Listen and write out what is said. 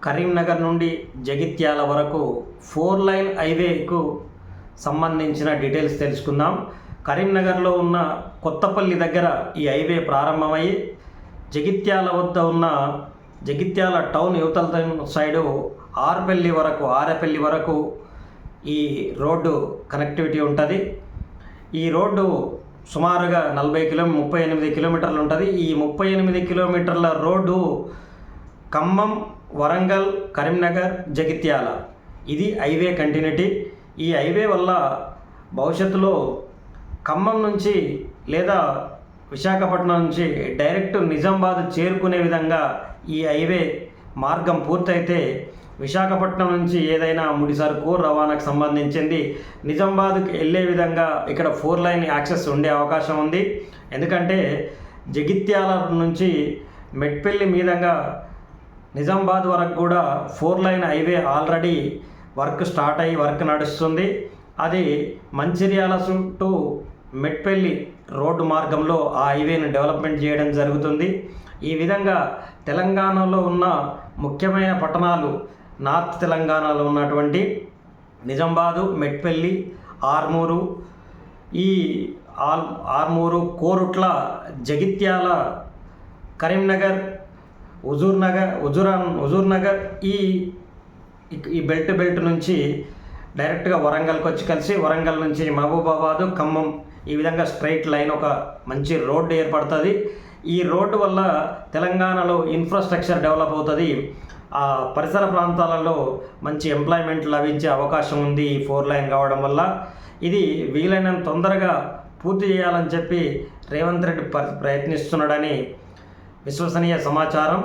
కరీంనగర్ నుండి జగిత్యాల వరకు 4 లైన్ హైవేకు సంబంధించిన డీటెయిల్స్ తెలుసుకుందాం. కరీంనగర్లో ఉన్న కొత్తపల్లి దగ్గర ఈ హైవే ప్రారంభమై జగిత్యాల వద్ద ఉన్న జగిత్యాల టౌన్ యువతల సైడు ఆరేపల్లి వరకు ఈ రోడ్డు కనెక్టివిటీ ఉంటుంది. ఈ రోడ్డు సుమారుగా 38 కిలోమీటర్లు ఉంటుంది. ఈ 38 కిలోమీటర్ల రోడ్డు ఖమ్మం, వరంగల్, కరీంనగర్, జగిత్యాల ఇది హైవే కంటిన్యూటీ. ఈ హైవే వల్ల భవిష్యత్తులో ఖమ్మం నుంచి లేదా విశాఖపట్నం నుంచి డైరెక్ట్ నిజామాబాద్ చేరుకునే విధంగా ఈ హైవే మార్గం పూర్తయితే విశాఖపట్నం నుంచి ఏదైనా ముడి సరుకు రవాణాకు సంబంధించింది నిజామాబాద్కి వెళ్ళే విధంగా ఇక్కడ 4 లైన్ యాక్సెస్ ఉండే అవకాశం ఉంది. ఎందుకంటే జగిత్యాల నుంచి మెట్పల్లి మీదంగా నిజామాబాద్ వరకు కూడా 4 లైన్ హైవే ఆల్రెడీ వర్క్ నడుస్తుంది. అది మంచిర్యాల టు మెట్పల్లి రోడ్డు మార్గంలో ఆ హైవేను డెవలప్మెంట్ చేయడం జరుగుతుంది. ఈ విధంగా తెలంగాణలో ఉన్న ముఖ్యమైన పట్టణాలు నార్త్ తెలంగాణలో ఉన్నటువంటి నిజామాబాదు, మెట్పల్లి, ఆర్మూరు, ఈ ఆర్మూరు, కోరుట్ల, జగిత్యాల, కరీంనగర్, హుజూర్నగర్ ఈ బెల్ట్ నుంచి డైరెక్ట్గా వరంగల్కి వచ్చి కలిసి వరంగల్ నుంచి మహబూబాబాదు, ఖమ్మం ఈ విధంగా స్ట్రైట్ లైన్ ఒక మంచి రోడ్డు ఏర్పడుతుంది. ఈ రోడ్డు వల్ల తెలంగాణలో ఇన్ఫ్రాస్ట్రక్చర్ డెవలప్ అవుతుంది. ఆ పరిసర ప్రాంతాలలో మంచి ఎంప్లాయ్మెంట్ లభించే అవకాశం ఉంది ఈ 4 లైన్ కావడం వల్ల. ఇది వీలైనంత తొందరగా పూర్తి చేయాలని చెప్పి రేవంత్ రెడ్డి ప్రయత్నిస్తున్నాడని విశ్వసనీయ సమాచారం.